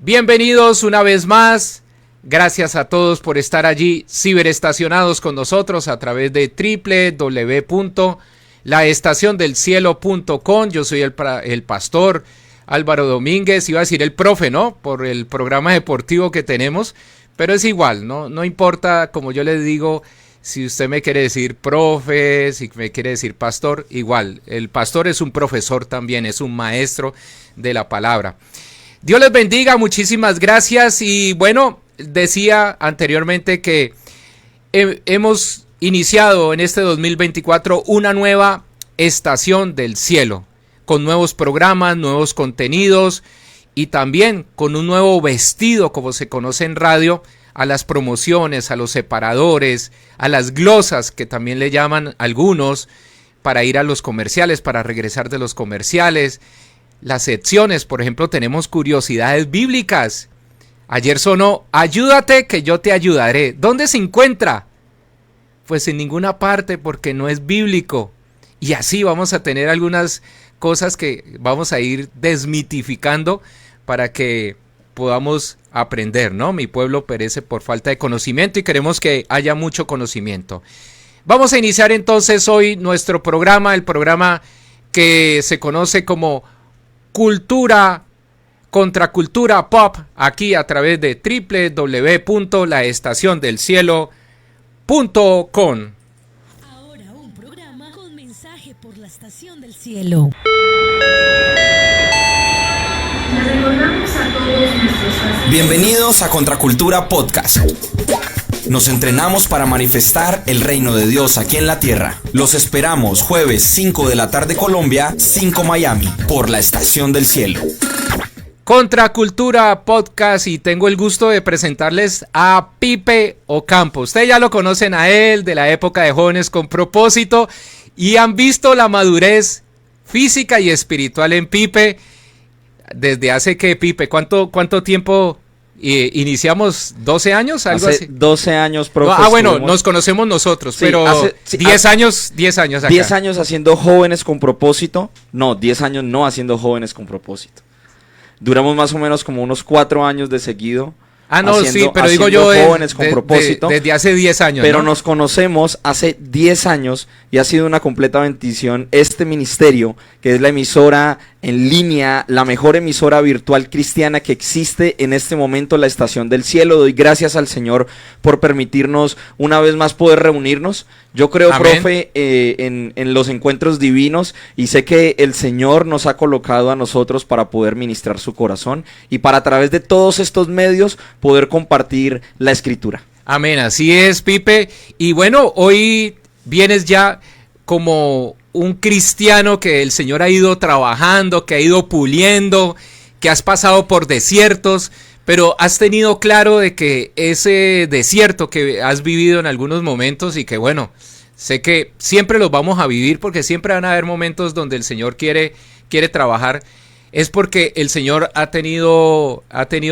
Bienvenidos una vez más. Gracias a todos por estar allí ciberestacionados con nosotros a través de www.laestaciondelcielo.com. Yo soy el pastor Álvaro Domínguez, iba a decir el profe, ¿no? Por el programa deportivo que tenemos, pero es igual, no importa, como yo les digo, si usted me quiere decir profe, si me quiere decir pastor, igual. El pastor es un profesor también, es un maestro de la palabra. Dios les bendiga, muchísimas gracias. Y bueno, decía anteriormente que hemos iniciado en este 2024 una nueva estación del cielo, con nuevos programas, nuevos contenidos y también con un nuevo vestido, como se conoce en radio, a las promociones, a los separadores, a las glosas que también le llaman algunos, para ir a los comerciales, para regresar de los comerciales. Las secciones, por ejemplo, tenemos curiosidades bíblicas. Ayer sonó, ayúdate que yo te ayudaré. ¿Dónde se encuentra? Pues en ninguna parte, porque no es bíblico. Y así vamos a tener algunas cosas que vamos a ir desmitificando para que podamos aprender, ¿no? Mi pueblo perece por falta de conocimiento y queremos que haya mucho conocimiento. Vamos a iniciar entonces hoy nuestro programa, el programa que se conoce como Contracultura Pop, aquí a través de www.laestaciondelcielo.com. Ahora un programa con mensaje por la estación del cielo. Bienvenidos a Contracultura Podcast. Nos entrenamos para manifestar el reino de Dios aquí en la tierra. Los esperamos jueves 5 de la tarde Colombia, 5 Miami, por la estación del cielo. Contracultura Podcast, y tengo el gusto de presentarles a Pipe Ocampo. Ustedes ya lo conocen a él de la época de Jóvenes con Propósito y han visto la madurez física y espiritual en Pipe. ¿Desde hace qué, Pipe? ¿Cuánto tiempo iniciamos? ¿12 años? ¿Algo hace así? 12 años, profe. Bueno, nos conocemos nosotros, sí, pero 10 años acá. 10 años haciendo Jóvenes con Propósito. No, 10 años no haciendo Jóvenes con Propósito. Duramos más o menos como unos 4 años de seguido. Sí, pero digo yo Jóvenes con Propósito. Desde hace 10 años. Pero ¿no? Nos conocemos hace 10 años y ha sido una completa bendición este ministerio, que es la emisora en línea, la mejor emisora virtual cristiana que existe en este momento, la Estación del Cielo. Doy gracias al Señor por permitirnos una vez más poder reunirnos. Yo creo, amén, profe, en los encuentros divinos, y sé que el Señor nos ha colocado a nosotros para poder ministrar su corazón y para, a través de todos estos medios, poder compartir la Escritura. Amén, así es, Pipe. Y bueno, hoy vienes ya como un cristiano que el Señor ha ido trabajando, que ha ido puliendo, que has pasado por desiertos, pero has tenido claro de que ese desierto que has vivido en algunos momentos, y que bueno, sé que siempre los vamos a vivir porque siempre van a haber momentos donde el Señor quiere trabajar, es porque el Señor ha tenido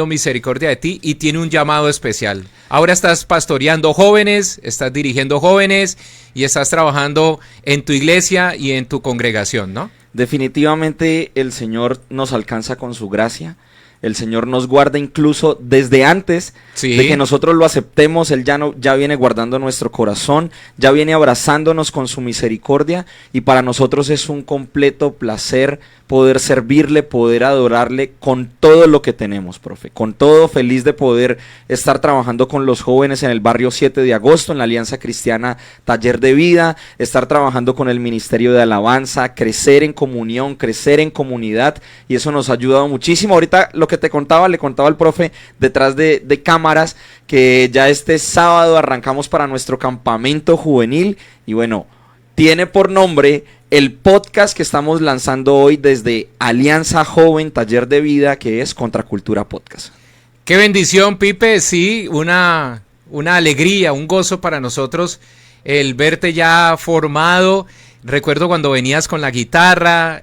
misericordia de ti y tiene un llamado especial. Ahora estás pastoreando jóvenes, estás dirigiendo jóvenes y estás trabajando en tu iglesia y en tu congregación, ¿no? Definitivamente el Señor nos alcanza con su gracia. El Señor nos guarda incluso desde antes de que nosotros lo aceptemos. Él ya viene guardando nuestro corazón, ya viene abrazándonos con su misericordia, y para nosotros es un completo placer poder servirle, poder adorarle con todo lo que tenemos, profe. Con todo, feliz de poder estar trabajando con los jóvenes en el barrio 7 de agosto, en la Alianza Cristiana Taller de Vida, estar trabajando con el Ministerio de Alabanza, crecer en comunión, crecer en comunidad, y eso nos ha ayudado muchísimo. Ahorita lo que le contaba al profe detrás de cámaras, que ya este sábado arrancamos para nuestro campamento juvenil, y bueno, tiene por nombre el podcast que estamos lanzando hoy desde Alianza Joven Taller de Vida, que es Contracultura Podcast. Qué bendición, Pipe, sí, una alegría, un gozo para nosotros el verte ya formado. Recuerdo cuando venías con la guitarra,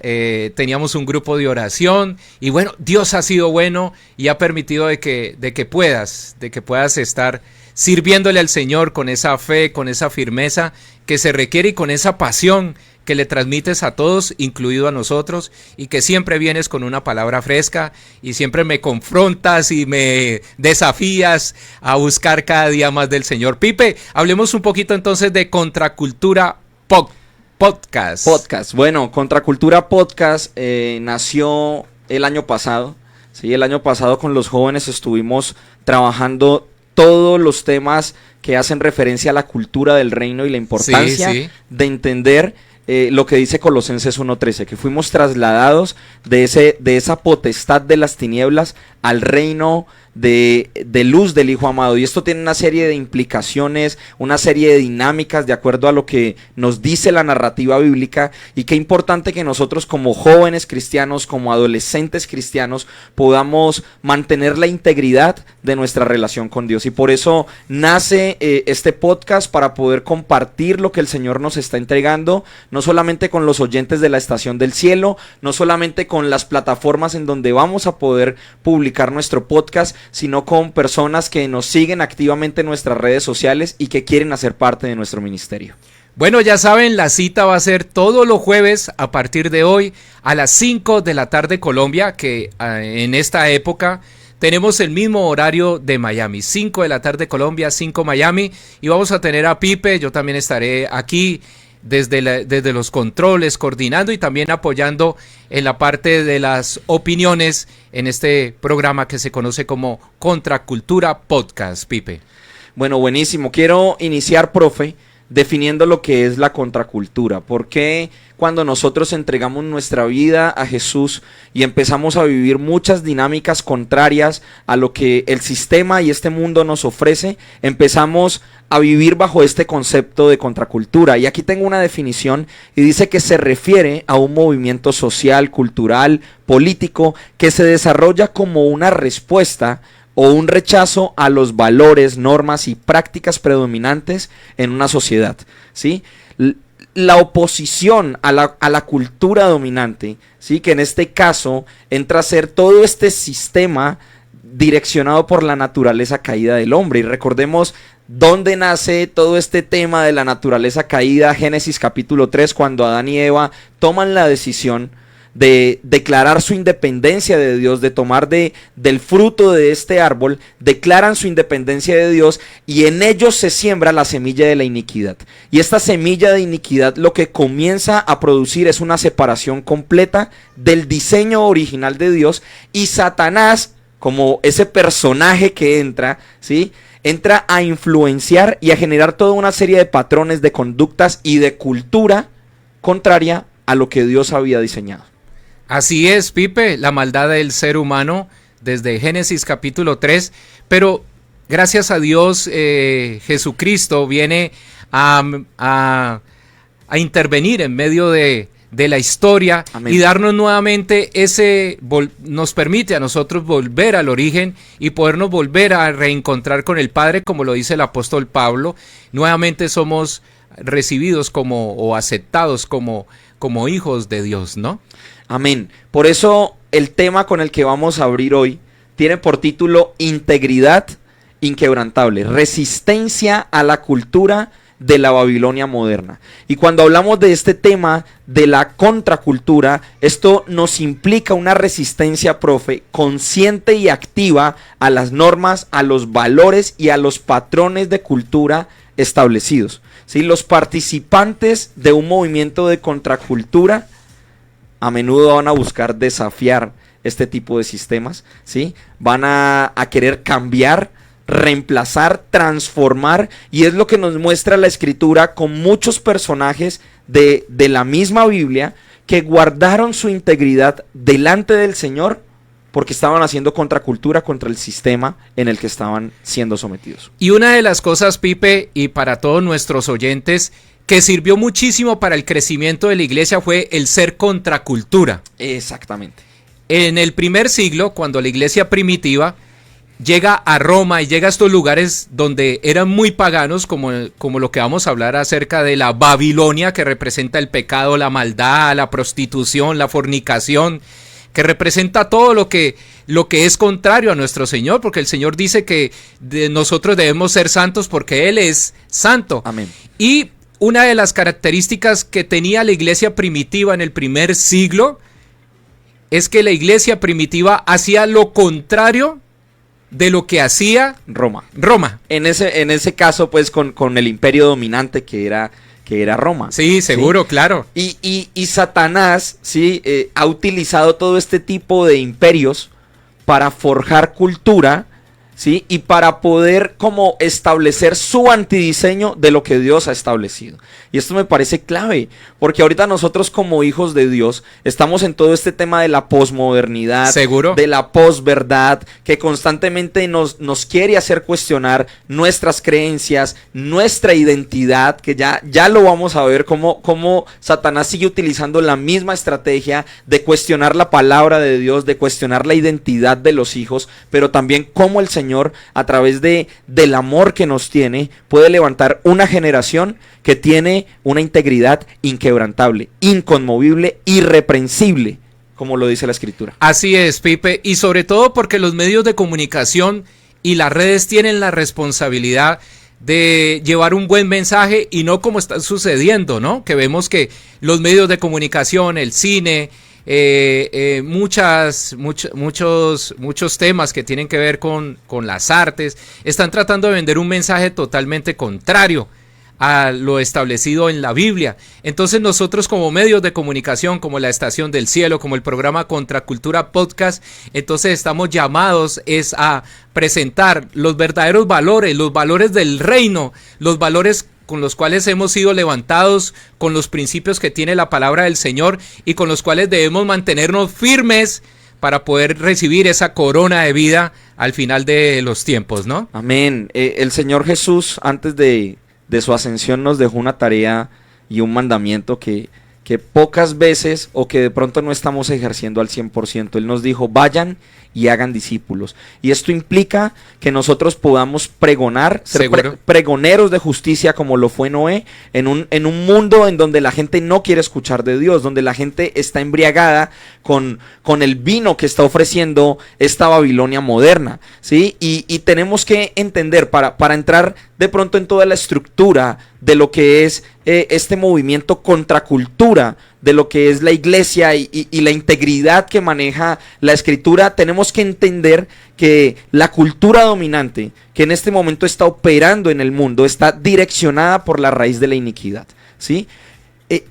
teníamos un grupo de oración, y bueno, Dios ha sido bueno y ha permitido de que puedas estar sirviéndole al Señor con esa fe, con esa firmeza que se requiere y con esa pasión que le transmites a todos, incluido a nosotros, y que siempre vienes con una palabra fresca y siempre me confrontas y me desafías a buscar cada día más del Señor. Pipe, hablemos un poquito entonces de Contracultura Podcast. Bueno, Contracultura Podcast nació el año pasado. Sí, el año pasado con los jóvenes estuvimos trabajando todos los temas que hacen referencia a la cultura del reino y la importancia de entender lo que dice Colosenses 1:13, que fuimos trasladados de esa potestad de las tinieblas al reino de luz del Hijo amado. Y esto tiene una serie de implicaciones, una serie de dinámicas de acuerdo a lo que nos dice la narrativa bíblica, y qué importante que nosotros como jóvenes cristianos, como adolescentes cristianos, podamos mantener la integridad de nuestra relación con Dios. Y por eso nace este podcast, para poder compartir lo que el Señor nos está entregando, no solamente con los oyentes de la Estación del Cielo, no solamente con las plataformas en donde vamos a poder publicar nuestro podcast, sino con personas que nos siguen activamente en nuestras redes sociales y que quieren hacer parte de nuestro ministerio. Bueno, ya saben, la cita va a ser todos los jueves a partir de hoy a las 5 de la tarde Colombia, que en esta época tenemos el mismo horario de Miami, 5 de la tarde Colombia, 5 Miami, y vamos a tener a Pipe. Yo también estaré aquí desde los controles, coordinando y también apoyando en la parte de las opiniones en este programa que se conoce como Contracultura Podcast. Pipe. Bueno, buenísimo. Quiero iniciar, profe, definiendo lo que es la contracultura. ¿Por qué cuando nosotros entregamos nuestra vida a Jesús y empezamos a vivir muchas dinámicas contrarias a lo que el sistema y este mundo nos ofrece, empezamos a vivir bajo este concepto de contracultura? Y aquí tengo una definición y dice que se refiere a un movimiento social, cultural, político que se desarrolla como una respuesta o un rechazo a los valores, normas y prácticas predominantes en una sociedad, ¿sí? La oposición a la cultura dominante, ¿sí? Que en este caso entra a ser todo este sistema direccionado por la naturaleza caída del hombre. Y recordemos dónde nace todo este tema de la naturaleza caída. Génesis capítulo 3, cuando Adán y Eva toman la decisión de declarar su independencia de Dios, de tomar del fruto de este árbol, declaran su independencia de Dios, y en ellos se siembra la semilla de la iniquidad. Y esta semilla de iniquidad lo que comienza a producir es una separación completa del diseño original de Dios, y Satanás, como ese personaje que entra, ¿sí?, entra a influenciar y a generar toda una serie de patrones, de conductas y de cultura contraria a lo que Dios había diseñado. Así es, Pipe, la maldad del ser humano desde Génesis capítulo 3, pero gracias a Dios Jesucristo viene a intervenir en medio de la historia. Amén. Y darnos nuevamente nos permite a nosotros volver al origen y podernos volver a reencontrar con el Padre, como lo dice el apóstol Pablo. Nuevamente somos recibidos o aceptados como hijos de Dios, ¿no? Amén. Por eso el tema con el que vamos a abrir hoy tiene por título Integridad inquebrantable, resistencia a la cultura de la Babilonia moderna. Y cuando hablamos de este tema de la contracultura, esto nos implica una resistencia, profe, consciente y activa a las normas, a los valores y a los patrones de cultura establecidos. ¿Sí? Los participantes de un movimiento de contracultura a menudo van a buscar desafiar este tipo de sistemas, ¿sí? Van a querer cambiar, reemplazar, transformar, y es lo que nos muestra la Escritura con muchos personajes de la misma Biblia que guardaron su integridad delante del Señor porque estaban haciendo contracultura contra el sistema en el que estaban siendo sometidos. Y una de las cosas, Pipe, y para todos nuestros oyentes, que sirvió muchísimo para el crecimiento de la iglesia fue el ser contracultura. Exactamente. En el primer siglo, cuando la iglesia primitiva llega a Roma y llega a estos lugares donde eran muy paganos, como lo que vamos a hablar acerca de la Babilonia, que representa el pecado, la maldad, la prostitución, la fornicación, que representa todo lo que es contrario a nuestro Señor, porque el Señor dice que nosotros debemos ser santos porque Él es santo. Amén. Y una de las características que tenía la iglesia primitiva en el primer siglo es que la iglesia primitiva hacía lo contrario de lo que hacía Roma. En ese caso, pues, con el imperio dominante que era Roma. Sí, seguro, ¿sí? Claro. Y Satanás, ¿sí? Ha utilizado todo este tipo de imperios para forjar cultura, ¿sí? Y para poder como establecer su antidiseño de lo que Dios ha establecido. Y esto me parece clave, porque ahorita nosotros como hijos de Dios estamos en todo este tema de la posmodernidad, ¿seguro? De la posverdad, que constantemente nos quiere hacer cuestionar nuestras creencias, nuestra identidad, que ya lo vamos a ver cómo Satanás sigue utilizando la misma estrategia de cuestionar la palabra de Dios, de cuestionar la identidad de los hijos, pero también cómo el Señor, a través del amor que nos tiene, puede levantar una generación que tiene una integridad inquebrantable, inconmovible, irreprensible, como lo dice la Escritura. Así es, Pipe, y sobre todo porque los medios de comunicación y las redes tienen la responsabilidad de llevar un buen mensaje y no como está sucediendo, ¿no? Que vemos que los medios de comunicación, el cine, muchos temas que tienen que ver con las artes, están tratando de vender un mensaje totalmente contrario a lo establecido en la Biblia. Entonces nosotros como medios de comunicación, como la Estación del Cielo, como el programa Contracultura Podcast, entonces estamos llamados a presentar los verdaderos valores, los valores del reino, los valores con los cuales hemos sido levantados, con los principios que tiene la palabra del Señor y con los cuales debemos mantenernos firmes para poder recibir esa corona de vida al final de los tiempos, ¿no? Amén. El Señor Jesús, antes de su ascensión, nos dejó una tarea y un mandamiento que pocas veces o que de pronto no estamos ejerciendo al 100%. Él nos dijo: vayan y hagan discípulos. Y esto implica que nosotros podamos pregonar, ser pregoneros de justicia, como lo fue Noé, en un mundo en donde la gente no quiere escuchar de Dios, donde la gente está embriagada con el vino que está ofreciendo esta Babilonia moderna, ¿sí? Y tenemos que entender, para entrar de pronto en toda la estructura de lo que es este movimiento contracultura, de lo que es la iglesia y la integridad que maneja la Escritura, tenemos que entender que la cultura dominante que en este momento está operando en el mundo está direccionada por la raíz de la iniquidad, ¿sí?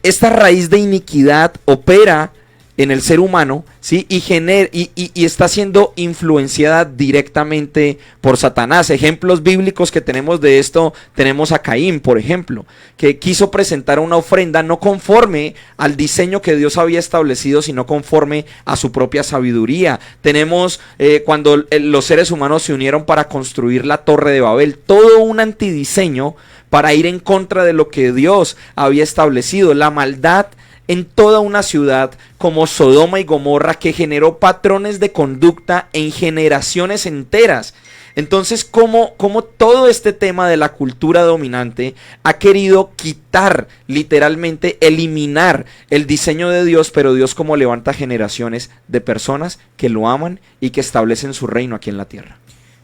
Esta raíz de iniquidad opera en el ser humano, ¿sí? Y está siendo influenciada directamente por Satanás. Ejemplos bíblicos que tenemos de esto, tenemos a Caín, por ejemplo, que quiso presentar una ofrenda no conforme al diseño que Dios había establecido, sino conforme a su propia sabiduría. Tenemos cuando los seres humanos se unieron para construir la Torre de Babel, todo un antidiseño para ir en contra de lo que Dios había establecido. La maldad en toda una ciudad como Sodoma y Gomorra, que generó patrones de conducta en generaciones enteras. Entonces, ¿cómo todo este tema de la cultura dominante ha querido quitar, literalmente eliminar el diseño de Dios, pero Dios como levanta generaciones de personas que lo aman y que establecen su reino aquí en la tierra?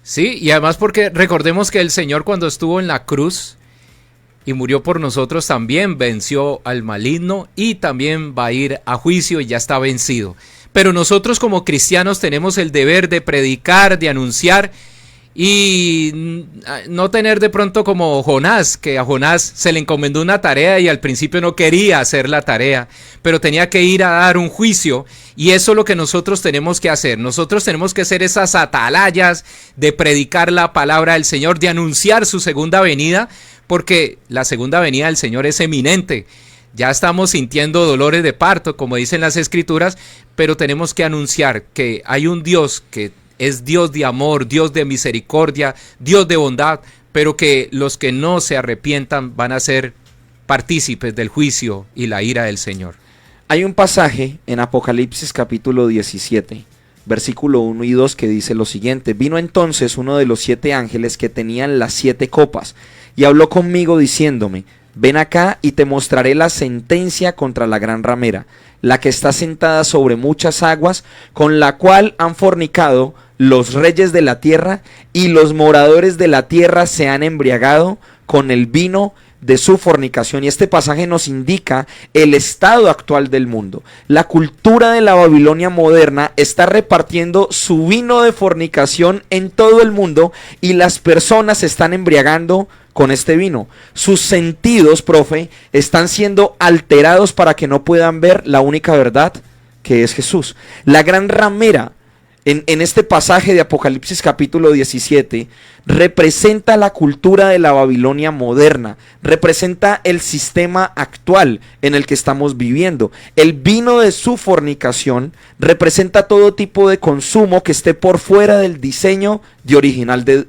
Sí, y además porque recordemos que el Señor, cuando estuvo en la cruz y murió por nosotros, también venció al maligno y también va a ir a juicio y ya está vencido. Pero nosotros como cristianos tenemos el deber de predicar, de anunciar y no tener de pronto como Jonás, que a Jonás se le encomendó una tarea y al principio no quería hacer la tarea, pero tenía que ir a dar un juicio, y eso es lo que nosotros tenemos que hacer. Nosotros tenemos que ser esas atalayas de predicar la palabra del Señor, de anunciar su segunda venida, porque la segunda venida del Señor es eminente. Ya estamos sintiendo dolores de parto, como dicen las Escrituras, pero tenemos que anunciar que hay un Dios que es Dios de amor, Dios de misericordia, Dios de bondad, pero que los que no se arrepientan van a ser partícipes del juicio y la ira del Señor. Hay un pasaje en Apocalipsis capítulo 17, versículo 1 y 2, que dice lo siguiente: vino entonces uno de los 7 ángeles que tenían las 7 copas, y habló conmigo diciéndome: ven acá y te mostraré la sentencia contra la gran ramera, la que está sentada sobre muchas aguas, con la cual han fornicado los reyes de la tierra, y los moradores de la tierra se han embriagado con el vino de su fornicación. Y este pasaje nos indica el estado actual del mundo. La cultura de la Babilonia moderna está repartiendo su vino de fornicación en todo el mundo y las personas se están embriagando con este vino. Sus sentidos, profe, están siendo alterados para que no puedan ver la única verdad, que es Jesús. La gran ramera en este pasaje de Apocalipsis capítulo 17 representa la cultura de la Babilonia moderna, representa el sistema actual en el que estamos viviendo. El vino de su fornicación representa todo tipo de consumo que esté por fuera del diseño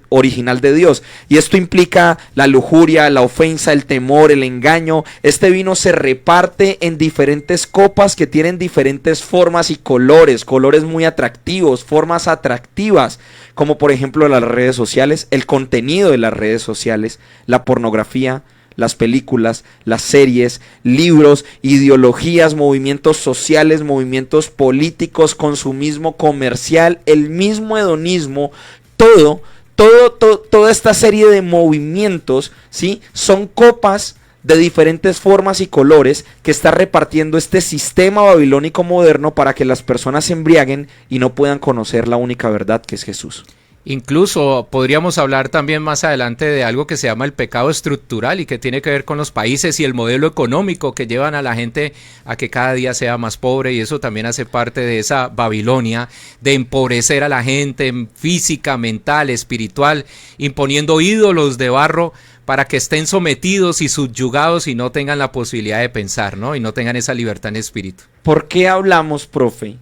original de Dios. Y esto implica la lujuria, la ofensa, el temor, el engaño. Este vino se reparte en diferentes copas que tienen diferentes formas y colores muy atractivos, formas atractivas, como por ejemplo las redes sociales, el contenido de las redes sociales, la pornografía, las películas, las series, libros, ideologías, movimientos sociales, movimientos políticos, consumismo comercial, el mismo hedonismo, toda esta serie de movimientos, ¿sí? Son copas de diferentes formas y colores que está repartiendo este sistema babilónico moderno para que las personas se embriaguen y no puedan conocer la única verdad, que es Jesús. Incluso podríamos hablar también más adelante de algo que se llama el pecado estructural y que tiene que ver con los países y el modelo económico que llevan a la gente a que cada día sea más pobre, y eso también hace parte de esa Babilonia de empobrecer a la gente física, mental, espiritual, imponiendo ídolos de barro para que estén sometidos y subyugados y no tengan la posibilidad de pensar, ¿no? Y no tengan esa libertad en espíritu. ¿Por qué hablamos, profe,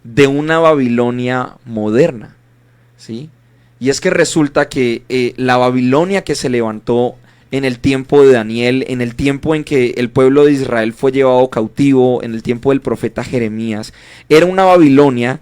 de una Babilonia moderna? ¿Sí? Y es que resulta que la Babilonia que se levantó en el tiempo de Daniel, en el tiempo en que el pueblo de Israel fue llevado cautivo, en el tiempo del profeta Jeremías, era una Babilonia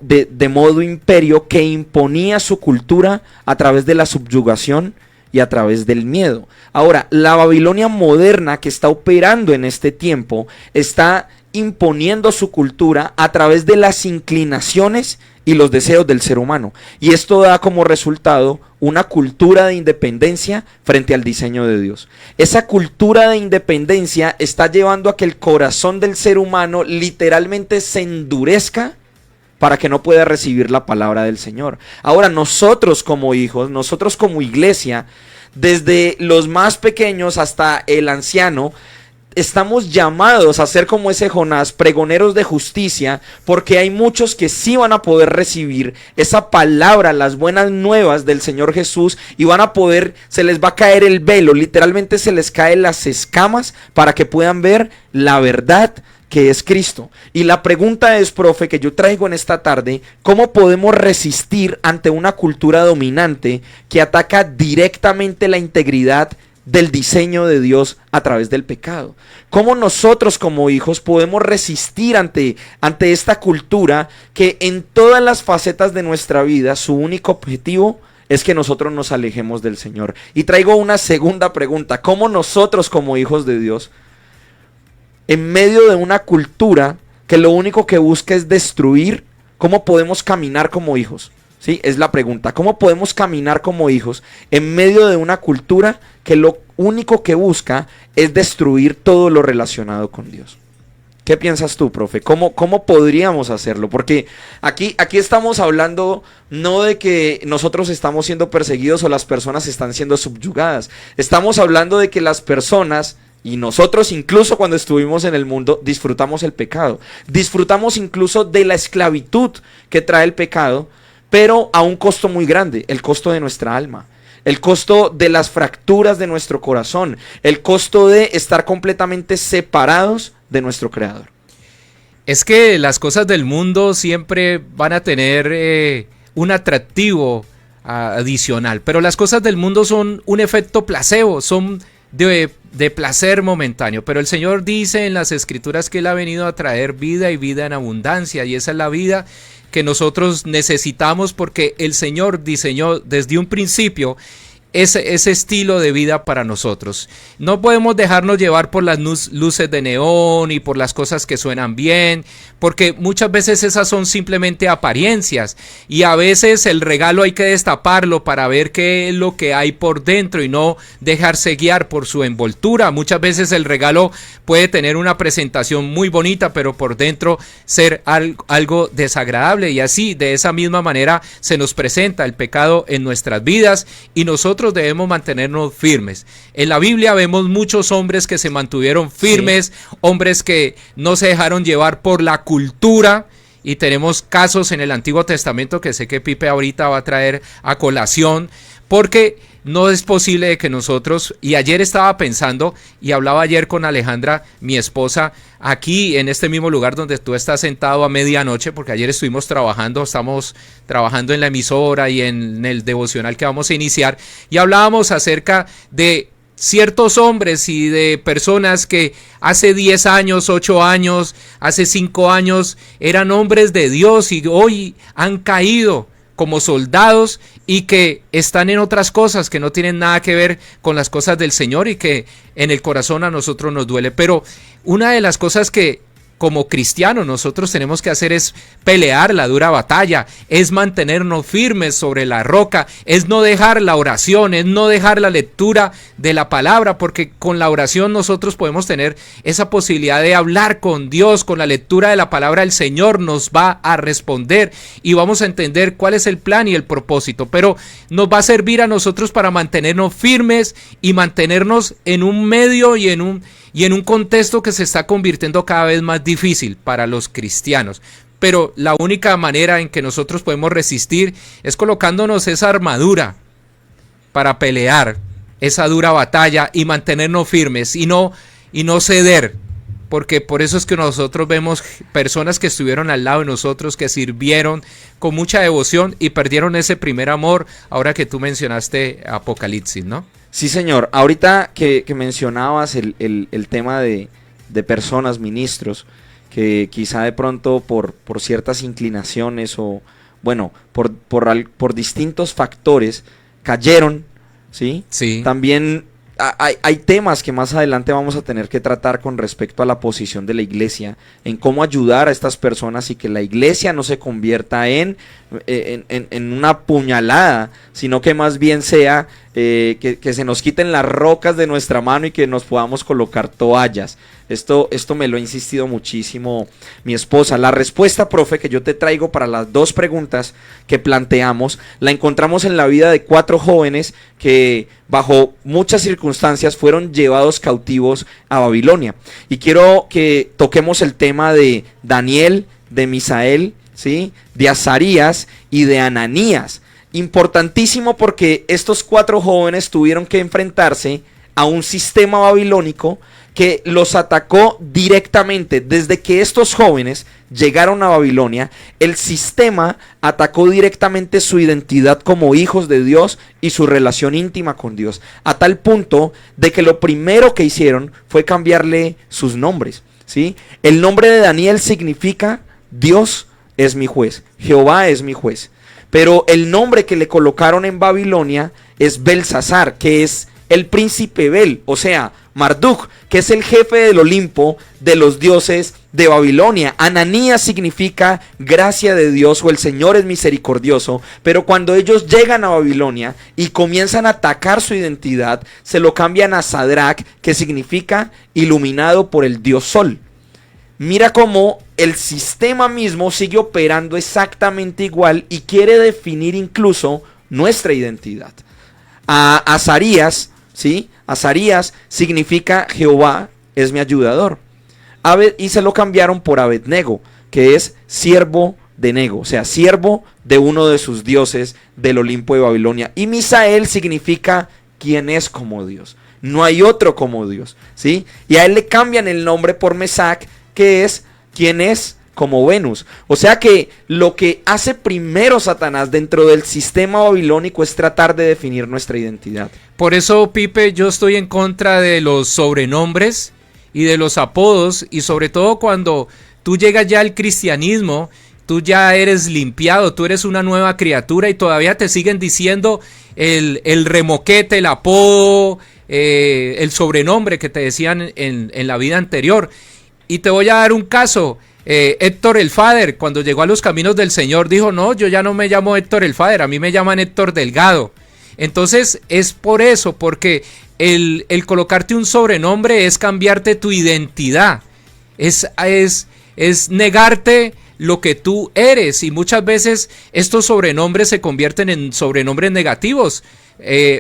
de modo imperio que imponía su cultura a través de la subyugación y a través del miedo. Ahora, la Babilonia moderna que está operando en este tiempo está imponiendo su cultura a través de las inclinaciones y los deseos del ser humano. Y esto da como resultado una cultura de independencia frente al diseño de Dios. Esa cultura de independencia está llevando a que el corazón del ser humano literalmente se endurezca para que no pueda recibir la palabra del Señor. Ahora, nosotros como hijos, nosotros como iglesia, desde los más pequeños hasta el anciano, estamos llamados a ser como ese Jonás, pregoneros de justicia, porque hay muchos que sí van a poder recibir esa palabra, las buenas nuevas del Señor Jesús, y van a poder, se les va a caer el velo, literalmente se les caen las escamas para que puedan ver la verdad que es Cristo. Y la pregunta es, profe, que yo traigo en esta tarde: ¿cómo podemos resistir ante una cultura dominante que ataca directamente la integridad del diseño de Dios a través del pecado? ¿Cómo nosotros como hijos podemos resistir ante esta cultura que en todas las facetas de nuestra vida su único objetivo es que nosotros nos alejemos del Señor? Y traigo una segunda pregunta: ¿cómo nosotros como hijos de Dios, en medio de una cultura que lo único que busca es destruir, cómo podemos caminar como hijos? Sí, es la pregunta. ¿Cómo podemos caminar como hijos en medio de una cultura que lo único que busca es destruir todo lo relacionado con Dios? ¿Qué piensas tú, profe? ¿Cómo podríamos hacerlo? Porque aquí estamos hablando no de que nosotros estamos siendo perseguidos o las personas están siendo subyugadas. Estamos hablando de que las personas, y nosotros incluso cuando estuvimos en el mundo, disfrutamos el pecado. Disfrutamos incluso de la esclavitud que trae el pecado, pero a un costo muy grande: el costo de nuestra alma, el costo de las fracturas de nuestro corazón, el costo de estar completamente separados de nuestro Creador. Es que las cosas del mundo siempre van a tener un atractivo adicional, pero las cosas del mundo son un efecto placebo, son de placer momentáneo, pero el Señor dice en las Escrituras que Él ha venido a traer vida y vida en abundancia, y esa es la vida que nosotros necesitamos, porque el Señor diseñó desde un principio ese estilo de vida para nosotros. No podemos dejarnos llevar por las luces de neón y por las cosas que suenan bien, porque muchas veces esas son simplemente apariencias, y a veces el regalo hay que destaparlo para ver qué es lo que hay por dentro y no dejarse guiar por su envoltura. Muchas veces el regalo puede tener una presentación muy bonita, pero por dentro ser algo desagradable, y así de esa misma manera se nos presenta el pecado en nuestras vidas, y nosotros debemos mantenernos firmes. En la Biblia vemos muchos hombres que se mantuvieron firmes, sí, hombres que no se dejaron llevar por la cultura, y tenemos casos en el Antiguo Testamento que sé que Pipe ahorita va a traer a colación, porque no es posible de que nosotros, y ayer estaba pensando y hablaba ayer con Alejandra, mi esposa, aquí en este mismo lugar donde tú estás sentado a medianoche, porque ayer estamos trabajando en la emisora y en el devocional que vamos a iniciar, y hablábamos acerca de ciertos hombres y de personas que hace 10 años, 8 años, hace 5 años eran hombres de Dios y hoy han caído como soldados y que están en otras cosas que no tienen nada que ver con las cosas del Señor y que en el corazón a nosotros nos duele. Pero una de las cosas que como cristianos nosotros tenemos que hacer es pelear la dura batalla, es mantenernos firmes sobre la roca, es no dejar la oración, es no dejar la lectura de la palabra, porque con la oración nosotros podemos tener esa posibilidad de hablar con Dios. Con la lectura de la palabra el Señor nos va a responder y vamos a entender cuál es el plan y el propósito, pero nos va a servir a nosotros para mantenernos firmes y mantenernos en un medio y en un contexto que se está convirtiendo cada vez más difícil para los cristianos. Pero la única manera en que nosotros podemos resistir es colocándonos esa armadura para pelear esa dura batalla y mantenernos firmes y no ceder. Porque por eso es que nosotros vemos personas que estuvieron al lado de nosotros, que sirvieron con mucha devoción y perdieron ese primer amor, ahora que tú mencionaste Apocalipsis, ¿no? Sí, señor. Ahorita que mencionabas el tema de personas, ministros, que quizá de pronto por ciertas inclinaciones o, bueno, por distintos factores cayeron, ¿sí? Sí. También hay temas que más adelante vamos a tener que tratar con respecto a la posición de la iglesia, en cómo ayudar a estas personas y que la iglesia no se convierta en una puñalada, sino que más bien sea que se nos quiten las rocas de nuestra mano y que nos podamos colocar toallas. Esto me lo ha insistido muchísimo mi esposa. La respuesta, profe, que yo te traigo para las dos preguntas que planteamos, la encontramos en la vida de 4 jóvenes que bajo muchas circunstancias fueron llevados cautivos a Babilonia. Y quiero que toquemos el tema de Daniel, de Misael, ¿sí?, de Azarías y de Ananías. Importantísimo porque estos 4 jóvenes tuvieron que enfrentarse a un sistema babilónico que los atacó directamente. Desde que estos jóvenes llegaron a Babilonia, el sistema atacó directamente su identidad como hijos de Dios y su relación íntima con Dios, a tal punto de que lo primero que hicieron fue cambiarle sus nombres, ¿sí? El nombre de Daniel significa Dios es mi juez, Jehová es mi juez. Pero el nombre que le colocaron en Babilonia es Belsasar, que es el príncipe Bel, o sea, Marduk, que es el jefe del Olimpo de los dioses de Babilonia. Ananías significa gracia de Dios o el Señor es misericordioso, pero cuando ellos llegan a Babilonia y comienzan a atacar su identidad, se lo cambian a Sadrach, que significa iluminado por el Dios Sol. Mira cómo el sistema mismo sigue operando exactamente igual y quiere definir incluso nuestra identidad. A Azarías, ¿sí? Azarías significa Jehová es mi ayudador. Y se lo cambiaron por Abednego, que es siervo de Nego, o sea, siervo de uno de sus dioses del Olimpo de Babilonia. Y Misael significa quien es como Dios. No hay otro como Dios, ¿sí? Y a él le cambian el nombre por Mesac, que es quien es como Venus. O sea que lo que hace primero Satanás dentro del sistema babilónico es tratar de definir nuestra identidad. Por eso, Pipe, yo estoy en contra de los sobrenombres y de los apodos, y sobre todo cuando tú llegas ya al cristianismo tú ya eres limpiado, tú eres una nueva criatura y todavía te siguen diciendo el remoquete, el apodo, el sobrenombre que te decían en la vida anterior. Y te voy a dar un caso. Héctor el Father, cuando llegó a los caminos del Señor, dijo: no, yo ya no me llamo Héctor el Father, a mí me llaman Héctor Delgado. Entonces es por eso, porque el colocarte un sobrenombre es cambiarte tu identidad, es negarte lo que tú eres, y muchas veces estos sobrenombres se convierten en sobrenombres negativos.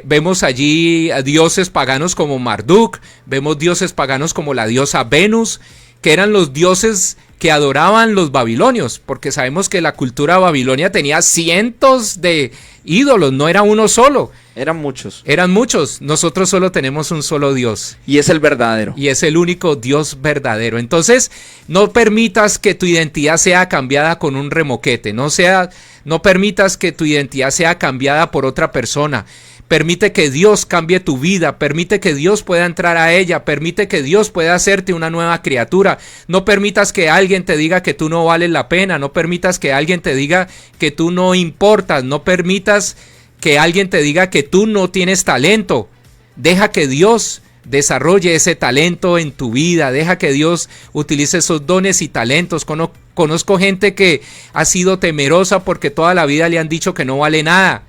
Vemos allí a dioses paganos como Marduk, vemos dioses paganos como la diosa Venus, que eran los dioses que adoraban los babilonios, porque sabemos que la cultura babilonia tenía cientos de ídolos, no era uno solo. Eran muchos. Eran muchos. Nosotros solo tenemos un solo Dios. Y es el verdadero. Y es el único Dios verdadero. Entonces, no permitas que tu identidad sea cambiada con un remoquete. No permitas que tu identidad sea cambiada por otra persona. Permite que Dios cambie tu vida, permite que Dios pueda entrar a ella, permite que Dios pueda hacerte una nueva criatura. No permitas que alguien te diga que tú no vales la pena, no permitas que alguien te diga que tú no importas, no permitas que alguien te diga que tú no tienes talento. Deja que Dios desarrolle ese talento en tu vida, deja que Dios utilice esos dones y talentos. Conozco gente que ha sido temerosa porque toda la vida le han dicho que no vale nada.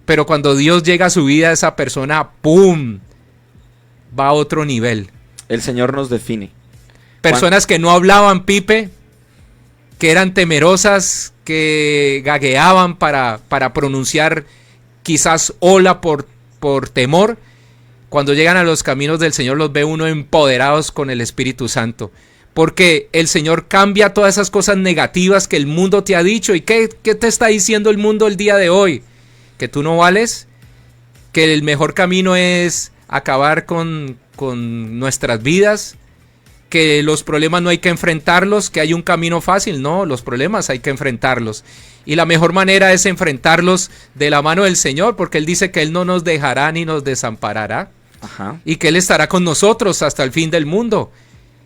Pero cuando Dios llega a su vida, esa persona, ¡pum!, va a otro nivel. El Señor nos define. Personas que no hablaban, Pipe, que eran temerosas, que gagueaban para pronunciar quizás hola por temor. Cuando llegan a los caminos del Señor, los ve uno empoderados con el Espíritu Santo. Porque el Señor cambia todas esas cosas negativas que el mundo te ha dicho. ¿Y qué te está diciendo el mundo el día de hoy? Que tú no vales, que el mejor camino es acabar con nuestras vidas, que los problemas no hay que enfrentarlos, que hay un camino fácil. No, los problemas hay que enfrentarlos. Y la mejor manera es enfrentarlos de la mano del Señor, porque Él dice que Él no nos dejará ni nos desamparará. Ajá. Y que Él estará con nosotros hasta el fin del mundo.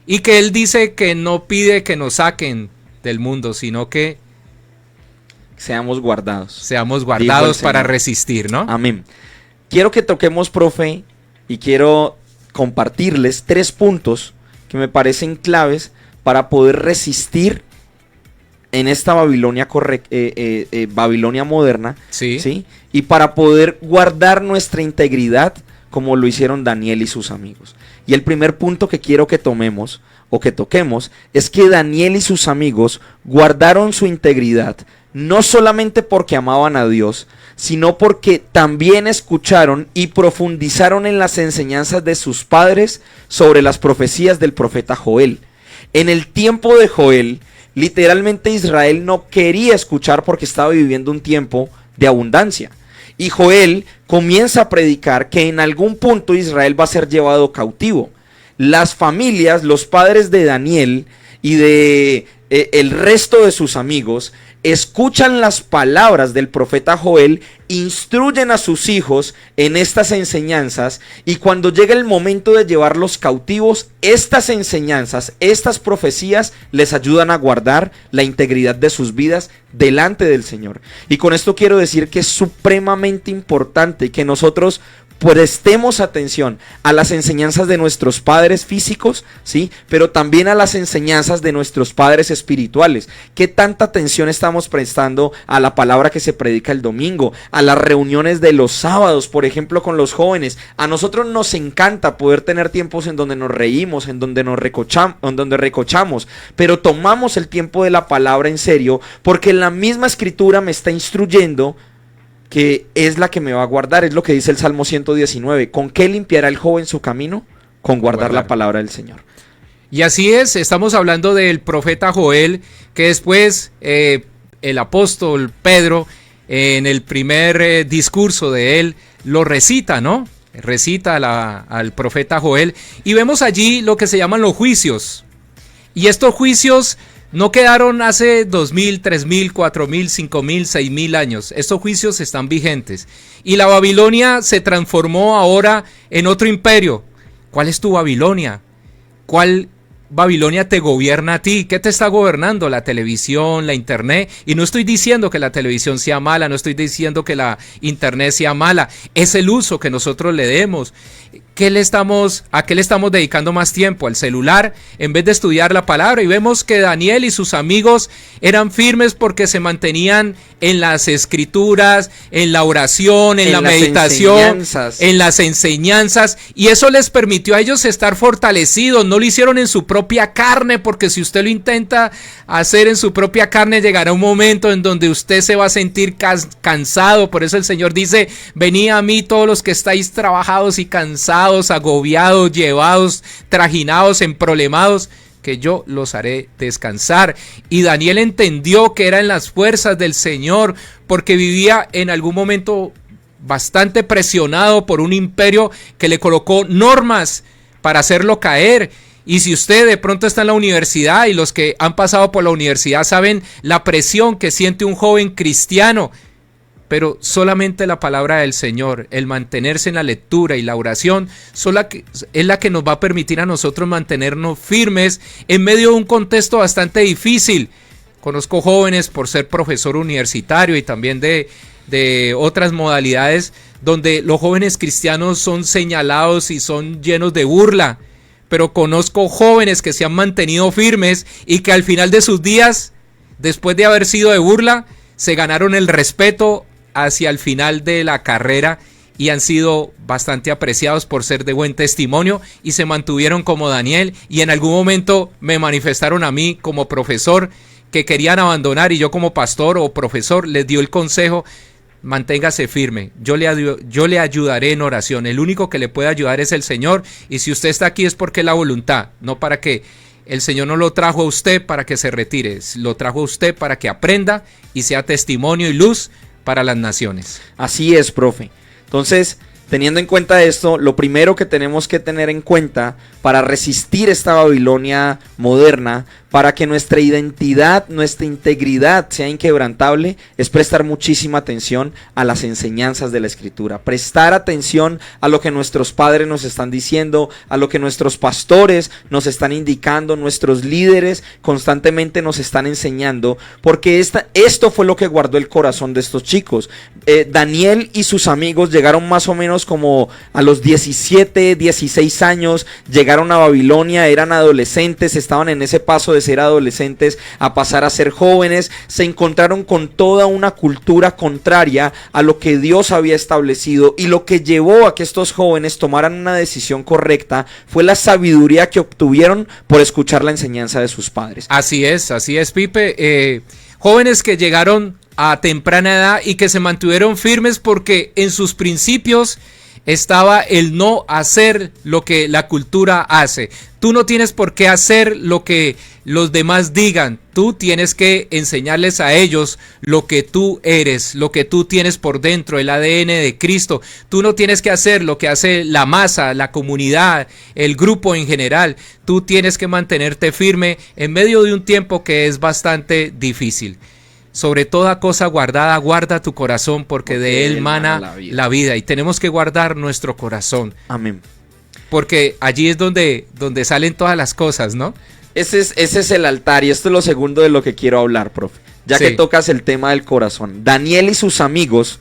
Y que Él dice que no pide que nos saquen del mundo, sino que seamos guardados. Seamos guardados para resistir, ¿no? Amén. Quiero que toquemos, profe, y quiero compartirles 3 puntos que me parecen claves para poder resistir en esta Babilonia Babilonia moderna, sí. ¿sí? Y para poder guardar nuestra integridad como lo hicieron Daniel y sus amigos. Y el primer punto que quiero que tomemos o que toquemos es que Daniel y sus amigos guardaron su integridad no solamente porque amaban a Dios, sino porque también escucharon y profundizaron en las enseñanzas de sus padres sobre las profecías del profeta Joel. En el tiempo de Joel, literalmente Israel no quería escuchar porque estaba viviendo un tiempo de abundancia. Y Joel comienza a predicar que en algún punto Israel va a ser llevado cautivo. Las familias, los padres de Daniel y de el resto de sus amigos escuchan las palabras del profeta Joel, instruyen a sus hijos en estas enseñanzas, y cuando llega el momento de llevarlos cautivos, estas enseñanzas, estas profecías les ayudan a guardar la integridad de sus vidas delante del Señor. Y con esto quiero decir que es supremamente importante que nosotros prestemos atención a las enseñanzas de nuestros padres físicos, ¿sí? Pero también a las enseñanzas de nuestros padres espirituales. ¿Qué tanta atención estamos prestando a la palabra que se predica el domingo? A las reuniones de los sábados, por ejemplo, con los jóvenes. A nosotros nos encanta poder tener tiempos en donde nos reímos, en donde recochamos, pero tomamos el tiempo de la palabra en serio, porque la misma escritura me está instruyendo que es la que me va a guardar. Es lo que dice el Salmo 119. ¿Con qué limpiará el joven su camino? Con guardar la palabra del Señor. Y así es, estamos hablando del profeta Joel, que después el apóstol Pedro, en el primer discurso de él, lo recita, ¿no? Recita al profeta Joel, y vemos allí lo que se llaman los juicios. Y estos juicios no quedaron hace 2000, 3000, 4000, 5000, 6000 años. Estos juicios están vigentes. Y la Babilonia se transformó ahora en otro imperio. ¿Cuál es tu Babilonia? ¿Cuál Babilonia te gobierna a ti? ¿Qué te está gobernando? La televisión, la internet. Y no estoy diciendo que la televisión sea mala, no estoy diciendo que la internet sea mala. Es el uso que nosotros le demos. ¿A qué le estamos dedicando más tiempo? ¿Al celular en vez de estudiar la palabra? Y vemos que Daniel y sus amigos eran firmes porque se mantenían en las escrituras, en la oración, en la meditación, en las enseñanzas, y eso les permitió a ellos estar fortalecidos. No lo hicieron en su propia carne, porque si usted lo intenta hacer en su propia carne, llegará un momento en donde usted se va a sentir cansado. Por eso el Señor dice: venid a mí todos los que estáis trabajados y cansados, agobiados, llevados, trajinados, emproblemados, que yo los haré descansar. Y Daniel entendió que era en las fuerzas del Señor, porque vivía en algún momento bastante presionado por un imperio que le colocó normas para hacerlo caer. Y si usted de pronto está en la universidad, y los que han pasado por la universidad saben la presión que siente un joven cristiano, pero solamente la palabra del Señor, el mantenerse en la lectura y la oración, es la que nos va a permitir a nosotros mantenernos firmes en medio de un contexto bastante difícil. Conozco jóvenes, por ser profesor universitario y también de otras modalidades, donde los jóvenes cristianos son señalados y son llenos de burla, pero conozco jóvenes que se han mantenido firmes y que al final de sus días, después de haber sido de burla, se ganaron el respeto hacia el final de la carrera y han sido bastante apreciados por ser de buen testimonio, y se mantuvieron como Daniel. Y en algún momento me manifestaron a mí como profesor que querían abandonar, y yo como pastor o profesor les dio el consejo: manténgase firme, yo le ayudaré en oración. El único que le puede ayudar es el Señor, y si usted está aquí es porque es la voluntad, no para que el Señor no lo trajo a usted para que se retire, lo trajo a usted para que aprenda y sea testimonio y luz para las naciones. Así es, profe. Entonces, teniendo en cuenta esto, lo primero que tenemos que tener en cuenta para resistir esta Babilonia moderna, para que nuestra identidad, nuestra integridad sea inquebrantable, es prestar muchísima atención a las enseñanzas de la Escritura, prestar atención a lo que nuestros padres nos están diciendo, a lo que nuestros pastores nos están indicando, nuestros líderes constantemente nos están enseñando, porque esto fue lo que guardó el corazón de estos chicos. Daniel y sus amigos llegaron más o menos como a los 17, 16 años, llegaron a Babilonia, eran adolescentes, estaban en ese paso de ser adolescentes a pasar a ser jóvenes, se encontraron con toda una cultura contraria a lo que Dios había establecido, y lo que llevó a que estos jóvenes tomaran una decisión correcta fue la sabiduría que obtuvieron por escuchar la enseñanza de sus padres. Así es, Pipe. Jóvenes que llegaron a temprana edad y que se mantuvieron firmes porque en sus principios estaba el no hacer lo que la cultura hace. Tú no tienes por qué hacer lo que los demás digan. Tú tienes que enseñarles a ellos lo que tú eres, lo que tú tienes por dentro, el ADN de Cristo. Tú no tienes que hacer lo que hace la masa, la comunidad, el grupo en general. Tú tienes que mantenerte firme en medio de un tiempo que es bastante difícil. Sobre toda cosa guardada, guarda tu corazón, porque de él mana la vida. Y tenemos que guardar nuestro corazón. Amén. Porque allí es donde salen todas las cosas, ¿no? Ese es el altar, y esto es lo segundo de lo que quiero hablar, profe. Ya que tocas el tema del corazón. Daniel y sus amigos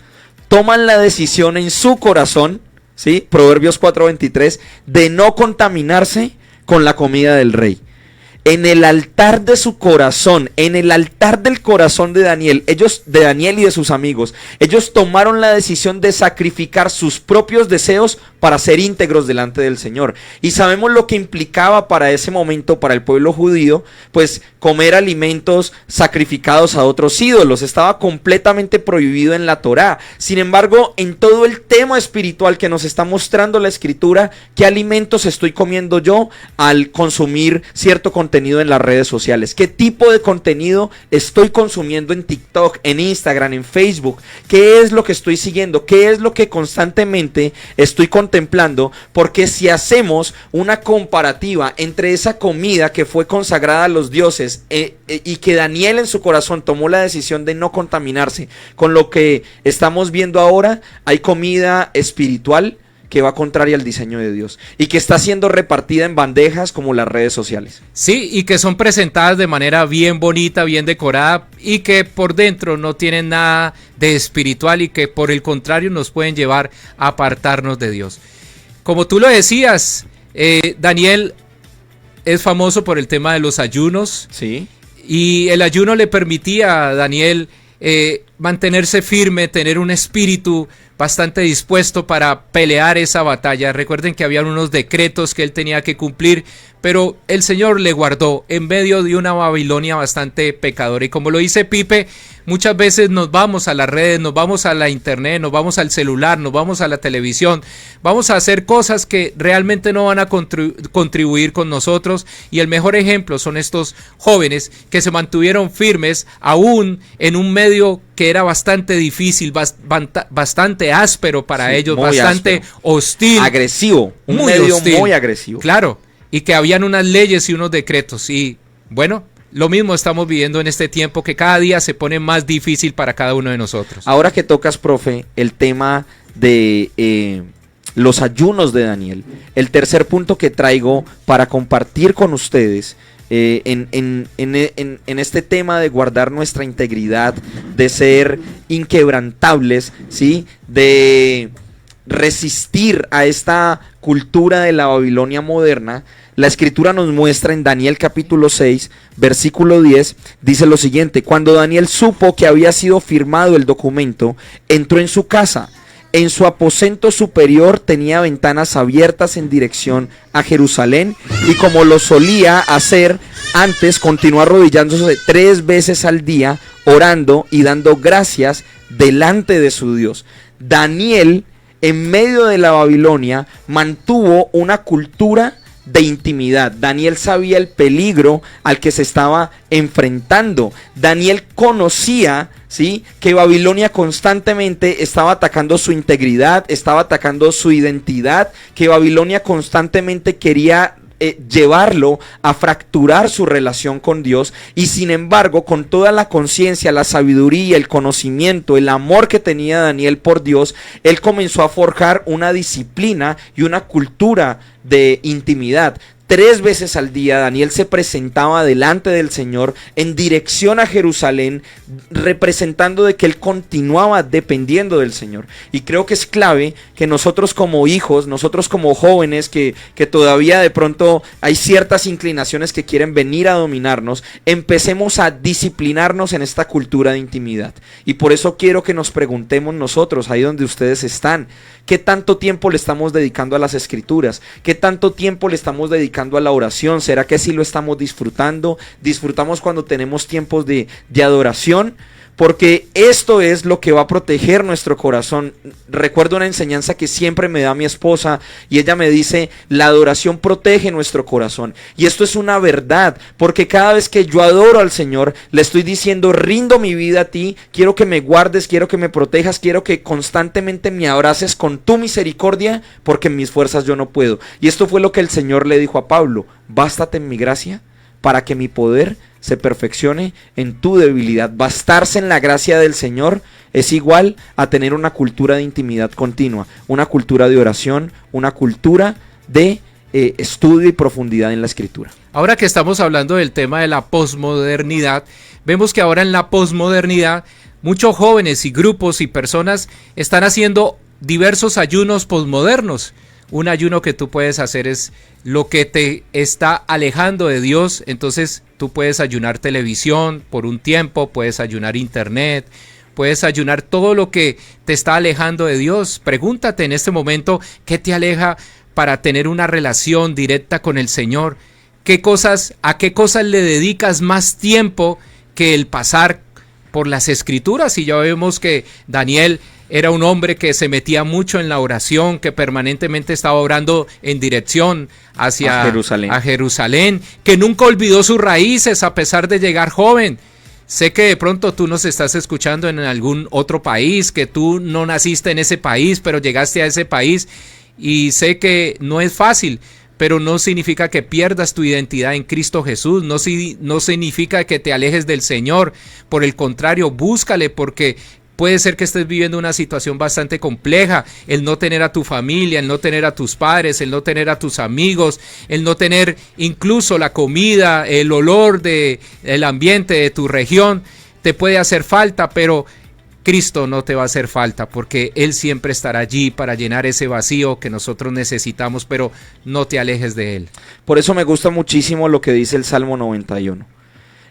toman la decisión en su corazón, ¿sí? Proverbios 4:23, de no contaminarse con la comida del rey. En el altar de su corazón, en el altar del corazón de Daniel y de sus amigos, ellos tomaron la decisión de sacrificar sus propios deseos para ser íntegros delante del Señor. Y sabemos lo que implicaba para ese momento, para el pueblo judío, pues comer alimentos sacrificados a otros ídolos. Estaba completamente prohibido en la Torá. Sin embargo, en todo el tema espiritual que nos está mostrando la Escritura, ¿qué alimentos estoy comiendo yo al consumir cierto contenido en las redes sociales? ¿Qué tipo de contenido estoy consumiendo en TikTok, en Instagram, en Facebook? ¿Qué es lo que estoy siguiendo? ¿Qué es lo que constantemente estoy contemplando? Porque si hacemos una comparativa entre esa comida que fue consagrada a los dioses y que Daniel en su corazón tomó la decisión de no contaminarse con lo que estamos viendo ahora, hay comida espiritual que va contraria al diseño de Dios y que está siendo repartida en bandejas como las redes sociales. Sí, y que son presentadas de manera bien bonita, bien decorada y que por dentro no tienen nada de espiritual y que por el contrario nos pueden llevar a apartarnos de Dios. Como tú lo decías, Daniel es famoso por el tema de los ayunos. Sí. Y el ayuno le permitía a Daniel mantenerse firme, tener un espíritu bastante dispuesto para pelear esa batalla. Recuerden que había unos decretos que él tenía que cumplir, pero el Señor le guardó en medio de una Babilonia bastante pecadora. Y como lo dice Pipe, muchas veces nos vamos a las redes, nos vamos a la internet, nos vamos al celular, nos vamos a la televisión, vamos a hacer cosas que realmente no van a contribuir con nosotros, y el mejor ejemplo son estos jóvenes que se mantuvieron firmes aún en un medio que era bastante difícil, bastante áspero para ellos, bastante áspero, hostil, agresivo, un medio hostil, muy agresivo. Claro, y que habían unas leyes y unos decretos, y bueno, lo mismo estamos viviendo en este tiempo que cada día se pone más difícil para cada uno de nosotros. Ahora que tocas, profe, el tema de los ayunos de Daniel, el tercer punto que traigo para compartir con ustedes en este tema de guardar nuestra integridad, de ser inquebrantables, ¿sí? De resistir a esta cultura de la Babilonia moderna. La escritura nos muestra en Daniel capítulo 6, versículo 10, dice lo siguiente: cuando Daniel supo que había sido firmado el documento, entró en su casa. En su aposento superior tenía ventanas abiertas en dirección a Jerusalén, y como lo solía hacer antes, continuó arrodillándose 3 veces al día, orando y dando gracias delante de su Dios. Daniel, en medio de la Babilonia, mantuvo una cultura de intimidad. Daniel sabía el peligro al que se estaba enfrentando. Daniel conocía, ¿sí?, que Babilonia constantemente estaba atacando su integridad, estaba atacando su identidad, que Babilonia constantemente quería llevarlo a fracturar su relación con Dios, y sin embargo, con toda la conciencia, la sabiduría, el conocimiento, el amor que tenía Daniel por Dios, él comenzó a forjar una disciplina y una cultura de intimidad. 3 veces al día Daniel se presentaba delante del Señor en dirección a Jerusalén, representando de que él continuaba dependiendo del Señor. Y creo que es clave que nosotros como hijos, nosotros como jóvenes que todavía de pronto hay ciertas inclinaciones que quieren venir a dominarnos, empecemos a disciplinarnos en esta cultura de intimidad. Y por eso quiero que nos preguntemos nosotros, ahí donde ustedes están, ¿qué tanto tiempo le estamos dedicando a las escrituras? ¿Qué tanto tiempo le estamos dedicando a la oración? ¿Será que sí lo estamos disfrutando? ¿Disfrutamos cuando tenemos tiempos de adoración? Porque esto es lo que va a proteger nuestro corazón. Recuerdo una enseñanza que siempre me da mi esposa, y ella me dice: la adoración protege nuestro corazón. Y esto es una verdad, porque cada vez que yo adoro al Señor, le estoy diciendo: rindo mi vida a ti, quiero que me guardes, quiero que me protejas, quiero que constantemente me abraces con tu misericordia, porque en mis fuerzas yo no puedo. Y esto fue lo que el Señor le dijo a Pablo: bástate en mi gracia, para que mi poder se perfeccione en tu debilidad. Bastarse en la gracia del Señor es igual a tener una cultura de intimidad continua, una cultura de oración, una cultura de estudio y profundidad en la escritura. Ahora que estamos hablando del tema de la posmodernidad, vemos que ahora en la posmodernidad muchos jóvenes y grupos y personas están haciendo diversos ayunos posmodernos. Un ayuno que tú puedes hacer es lo que te está alejando de Dios. Entonces tú puedes ayunar televisión por un tiempo, puedes ayunar internet, puedes ayunar todo lo que te está alejando de Dios. Pregúntate en este momento qué te aleja para tener una relación directa con el Señor. ¿A qué cosas le dedicas más tiempo que el pasar por las escrituras? Y ya vemos que Daniel era un hombre que se metía mucho en la oración, que permanentemente estaba orando en dirección hacia Jerusalén, que nunca olvidó sus raíces a pesar de llegar joven. Sé que de pronto tú nos estás escuchando en algún otro país, que tú no naciste en ese país, pero llegaste a ese país, y sé que no es fácil, pero no significa que pierdas tu identidad en Cristo Jesús, no significa que te alejes del Señor. Por el contrario, búscale, porque Puede ser que estés viviendo una situación bastante compleja, el no tener a tu familia, el no tener a tus padres, el no tener a tus amigos, el no tener incluso la comida, el olor del ambiente de tu región, te puede hacer falta, pero Cristo no te va a hacer falta porque Él siempre estará allí para llenar ese vacío que nosotros necesitamos, pero no te alejes de Él. Por eso me gusta muchísimo lo que dice el Salmo 91.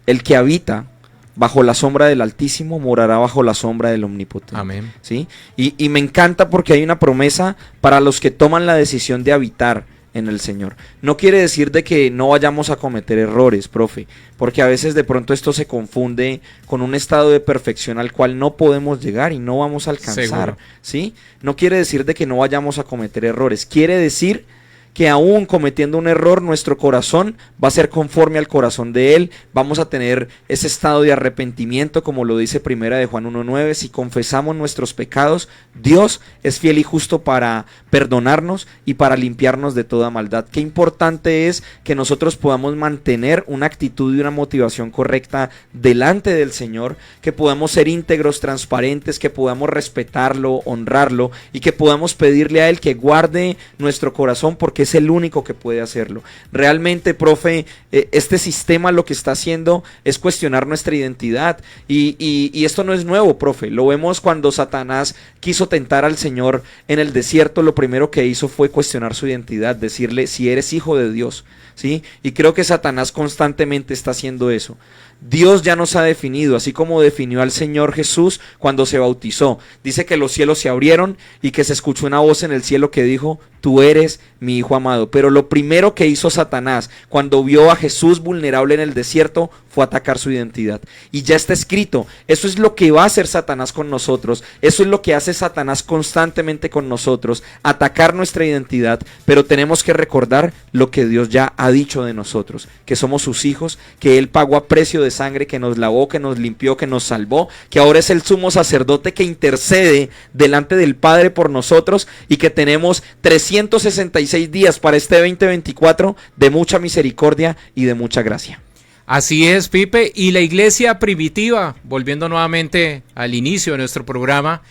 El que habita bajo la sombra del Altísimo morará bajo la sombra del Omnipotente. Amén. ¿Sí? Y me encanta porque hay una promesa para los que toman la decisión de habitar en el Señor. No quiere decir de que no vayamos a cometer errores, profe, porque a veces de pronto esto se confunde con un estado de perfección al cual no podemos llegar y no vamos a alcanzar. Seguro. ¿Sí? No quiere decir de que no vayamos a cometer errores, quiere decir que aún cometiendo un error, nuestro corazón va a ser conforme al corazón de Él, vamos a tener ese estado de arrepentimiento, como lo dice primera de Juan 1:9, si confesamos nuestros pecados, Dios es fiel y justo para perdonarnos y para limpiarnos de toda maldad. Qué importante es que nosotros podamos mantener una actitud y una motivación correcta delante del Señor, que podamos ser íntegros, transparentes, que podamos respetarlo, honrarlo y que podamos pedirle a Él que guarde nuestro corazón porque es el único que puede hacerlo. Realmente, profe, este sistema lo que está haciendo es cuestionar nuestra identidad y esto no es nuevo, profe. Lo vemos cuando Satanás quiso tentar al Señor en el desierto. Lo primero que hizo fue cuestionar su identidad, decirle si eres hijo de Dios, ¿sí? Y creo que Satanás constantemente está haciendo eso. Dios ya nos ha definido, así como definió al Señor Jesús cuando se bautizó. Dice que los cielos se abrieron y que se escuchó una voz en el cielo que dijo: tú eres mi hijo amado. Pero lo primero que hizo Satanás cuando vio a Jesús vulnerable en el desierto fue atacar su identidad. Y ya está escrito, eso es lo que va a hacer Satanás con nosotros, eso es lo que hace Satanás constantemente con nosotros, atacar nuestra identidad. Pero tenemos que recordar lo que Dios ya ha dicho de nosotros, que somos sus hijos, que Él pagó a precio de sangre, que nos lavó, que nos limpió, que nos salvó, que ahora es el sumo sacerdote que intercede delante del Padre por nosotros y que tenemos 366 días para este 2024 de mucha misericordia y de mucha gracia. Así es, Pipe. Y la iglesia primitiva, volviendo nuevamente al inicio de nuestro programa,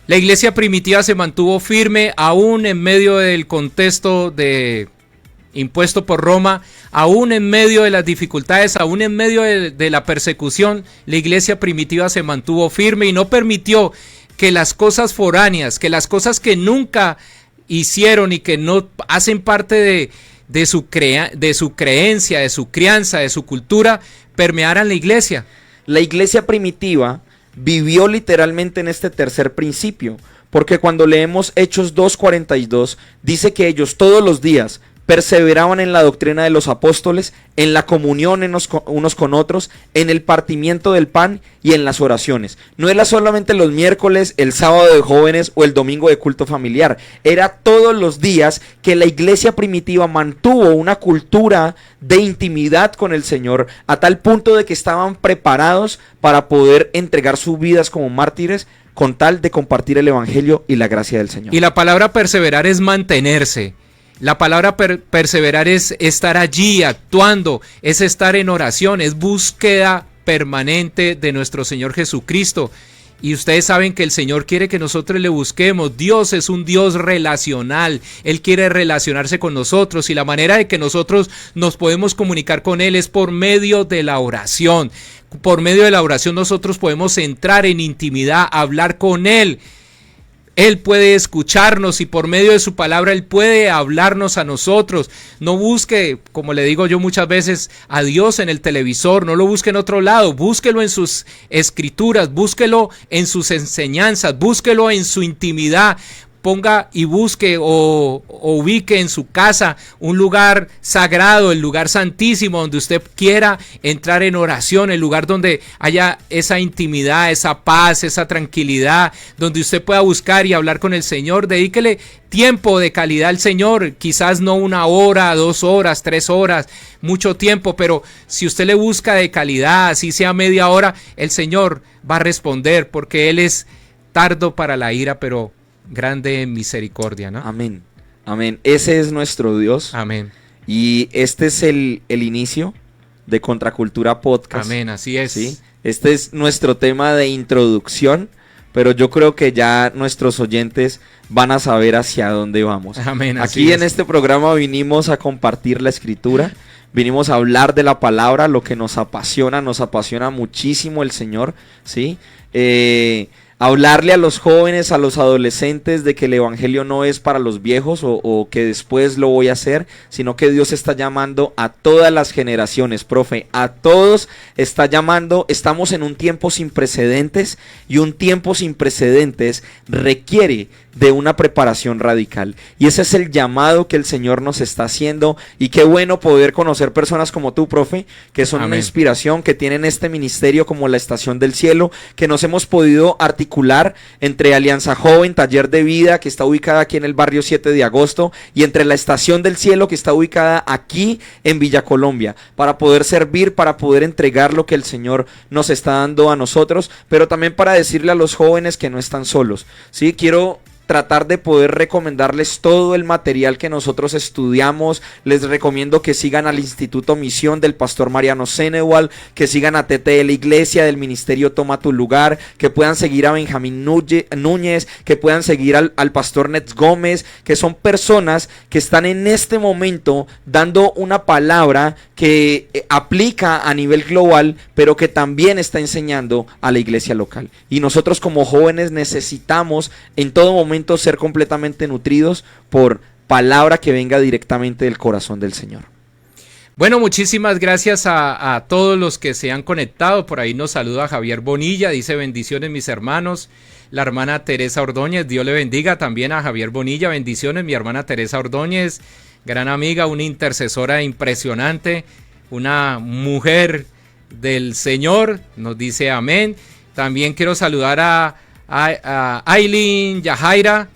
la iglesia primitiva se mantuvo firme aún en medio del contexto impuesto por Roma, aún en medio de las dificultades, aún en medio de la persecución. La iglesia primitiva se mantuvo firme y no permitió que las cosas foráneas, que las cosas que nunca hicieron y que no hacen parte de su creencia, de su crianza, de su cultura, permearan la iglesia. La iglesia primitiva vivió literalmente en este tercer principio, porque cuando leemos Hechos 2:42, dice que ellos todos los días perseveraban en la doctrina de los apóstoles, en la comunión unos con otros, en el partimiento del pan y en las oraciones. No era solamente los miércoles, el sábado de jóvenes o el domingo de culto familiar. Era todos los días que la iglesia primitiva mantuvo una cultura de intimidad con el Señor, a tal punto de que estaban preparados para poder entregar sus vidas como mártires con tal de compartir el evangelio y la gracia del Señor. Y la palabra perseverar es mantenerse. La palabra perseverar es estar allí actuando, es estar en oración, es búsqueda permanente de nuestro Señor Jesucristo. Y ustedes saben que el Señor quiere que nosotros le busquemos. Dios es un Dios relacional. Él quiere relacionarse con nosotros y la manera de que nosotros nos podemos comunicar con Él es por medio de la oración. Por medio de la oración nosotros podemos entrar en intimidad, hablar con Él. Él puede escucharnos y por medio de su palabra Él puede hablarnos a nosotros. No busque, como le digo yo muchas veces, a Dios en el televisor, no lo busque en otro lado, búsquelo en sus escrituras, búsquelo en sus enseñanzas, búsquelo en su intimidad. Ponga y busque o ubique en su casa un lugar sagrado, el lugar santísimo, donde usted quiera entrar en oración, el lugar donde haya esa intimidad, esa paz, esa tranquilidad, donde usted pueda buscar y hablar con el Señor. Dedíquele tiempo de calidad al Señor, quizás no 1 hora, 2 horas, 3 horas, mucho tiempo, pero si usted le busca de calidad, así sea media hora, el Señor va a responder, porque Él es tardo para la ira, pero grande en misericordia, ¿no? Amén, amén. Ese es nuestro Dios. Amén. Y este es el inicio de Contracultura Podcast. Amén, así es. ¿Sí? Este es nuestro tema de introducción pero yo creo que ya nuestros oyentes van a saber hacia dónde vamos. Amén. Aquí en este programa vinimos a compartir la escritura, vinimos a hablar de la palabra, lo que nos apasiona muchísimo el Señor, ¿sí? Hablarle a los jóvenes, a los adolescentes de que el evangelio no es para los viejos o que después lo voy a hacer, sino que Dios está llamando a todas las generaciones, profe, a todos está llamando. Estamos en un tiempo sin precedentes y un tiempo sin precedentes requiere de una preparación radical, y ese es el llamado que el Señor nos está haciendo. Y qué bueno poder conocer personas como tú, profe, que son una inspiración, que tienen este ministerio como la Estación del Cielo, que nos hemos podido articular entre Alianza Joven, Taller de Vida, que está ubicada aquí en el barrio 7 de agosto, y entre la Estación del Cielo, que está ubicada aquí en Villa Colombia, para poder servir, para poder entregar lo que el Señor nos está dando a nosotros, pero también para decirle a los jóvenes que no están solos, ¿sí? Quiero tratar de poder recomendarles todo el material que nosotros estudiamos. Les recomiendo que sigan al Instituto Misión del pastor Mariano Cenewal, que sigan a TT de la Iglesia, del Ministerio Toma Tu Lugar, que puedan seguir a Benjamín Núñez, que puedan seguir al pastor Nets Gómez, que son personas que están en este momento dando una palabra que aplica a nivel global, pero que también está enseñando a la iglesia local. Y nosotros como jóvenes necesitamos en todo momento ser completamente nutridos por palabra que venga directamente del corazón del Señor. Bueno, muchísimas gracias a todos los que se han conectado. Por ahí nos saluda Javier Bonilla, dice: bendiciones mis hermanos. La hermana Teresa Ordóñez, Dios le bendiga. También a Javier Bonilla, bendiciones. Mi hermana Teresa Ordóñez, gran amiga, una intercesora impresionante, una mujer del Señor, nos dice amén. También quiero saludar a Aileen Yajaira,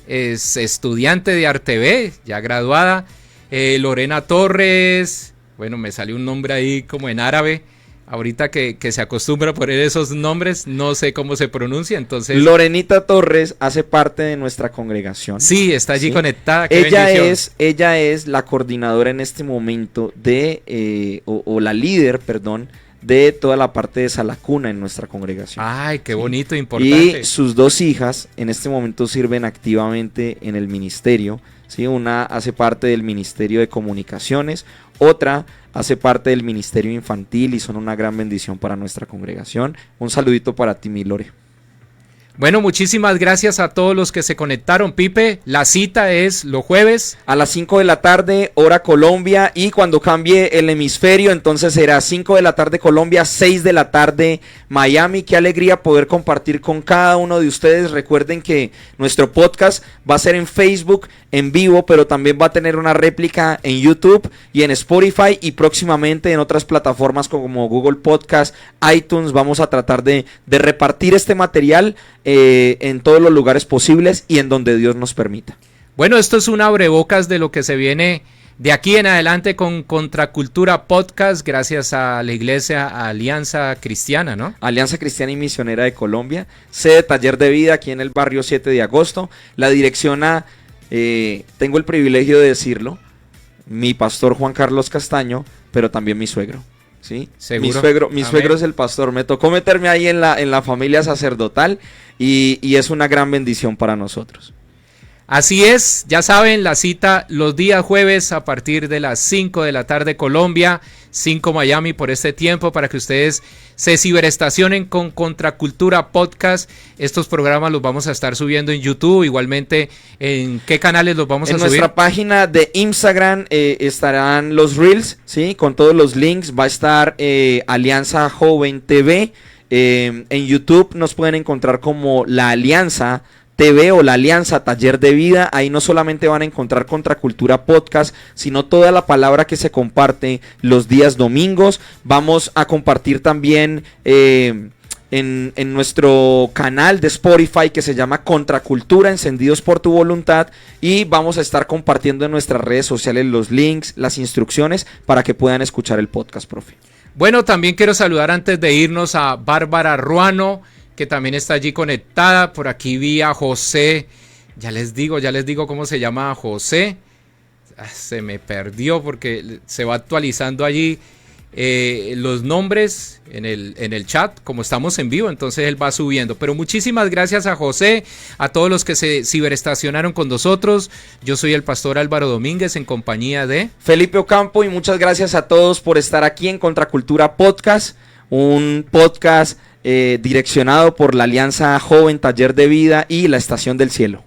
es estudiante de Arteb, ya graduada. Lorena Torres, bueno, me salió un nombre ahí como en árabe. Ahorita que se acostumbra a poner esos nombres, no sé cómo se pronuncia, entonces... Lorenita Torres hace parte de nuestra congregación. Sí, está allí conectada. Ella es la coordinadora en este momento de, o la líder, perdón, de toda la parte de Salacuna en nuestra congregación. Ay, qué bonito, importante. Y sus dos hijas en este momento sirven activamente en el ministerio, ¿sí? Una hace parte del Ministerio de Comunicaciones, otra hace parte del Ministerio Infantil, y son una gran bendición para nuestra congregación. Un saludito para ti, mi Lore. Bueno, muchísimas gracias a todos los que se conectaron. Pipe, la cita es los jueves a las 5 de la tarde, hora Colombia, y cuando cambie el hemisferio, entonces será 5 de la tarde Colombia, 6 de la tarde Miami. Qué alegría poder compartir con cada uno de ustedes. Recuerden que nuestro podcast va a ser en Facebook en vivo, pero también va a tener una réplica en YouTube y en Spotify, y próximamente en otras plataformas como Google Podcast, iTunes. Vamos a tratar de repartir este material en todos los lugares posibles y en donde Dios nos permita. Bueno, esto es un abrebocas de lo que se viene de aquí en adelante con Contracultura Podcast, gracias a la iglesia Alianza Cristiana, ¿no? Alianza Cristiana y Misionera de Colombia, sede Taller de Vida aquí en el barrio 7 de agosto. La dirección tengo el privilegio de decirlo, mi pastor Juan Carlos Castaño, pero también mi suegro. ¿Sí? ¿Seguro? Mi suegro es el pastor. Me tocó meterme ahí en la familia sacerdotal, y es una gran bendición para nosotros. Así es, ya saben, la cita los días jueves a partir de las 5 de la tarde Colombia, 5 Miami por este tiempo, para que ustedes se ciberestacionen con Contracultura Podcast. Estos programas los vamos a estar subiendo en YouTube, igualmente ¿en qué canales los vamos a subir? En nuestra página de Instagram estarán los Reels, ¿sí? Con todos los links. Va a estar Alianza Joven TV. En YouTube nos pueden encontrar como La Alianza TV o La Alianza Taller de Vida. Ahí no solamente van a encontrar Contracultura Podcast, sino toda la palabra que se comparte los días domingos. Vamos a compartir también en nuestro canal de Spotify, que se llama Contracultura, Encendidos por tu Voluntad, y vamos a estar compartiendo en nuestras redes sociales los links, las instrucciones para que puedan escuchar el podcast, profe. Bueno, también quiero saludar antes de irnos a Bárbara Ruano, que también está allí conectada. Por aquí vi a José, ya les digo cómo se llama José. Se me perdió porque se va actualizando allí los nombres en el chat, como estamos en vivo, entonces él va subiendo. Pero muchísimas gracias a José, a todos los que se ciberestacionaron con nosotros. Yo soy el pastor Álvaro Domínguez en compañía de Felipe Ocampo, y muchas gracias a todos por estar aquí en Contracultura Podcast, un podcast direccionado por la Alianza Joven Taller de Vida y la Estación del Cielo.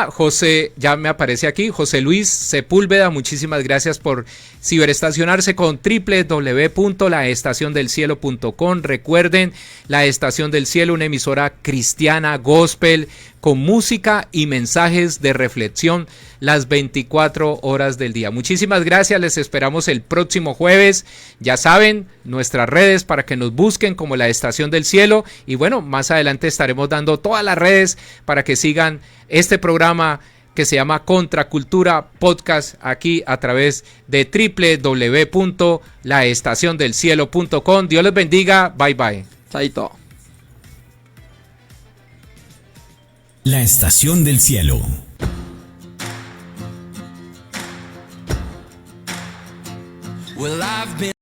José, ya me aparece aquí, José Luis Sepúlveda, muchísimas gracias por ciberestacionarse con www.laestaciondelcielo.com. Recuerden, La Estación del Cielo, una emisora cristiana, gospel, con música y mensajes de reflexión las 24 horas del día. Muchísimas gracias, les esperamos el próximo jueves. Ya saben, nuestras redes para que nos busquen como La Estación del Cielo. Y bueno, más adelante estaremos dando todas las redes para que sigan este programa que se llama Contracultura Podcast aquí a través de www.laestaciondelcielo.com. Dios les bendiga. Bye bye. Chaito. La Estación del Cielo. Well, I've been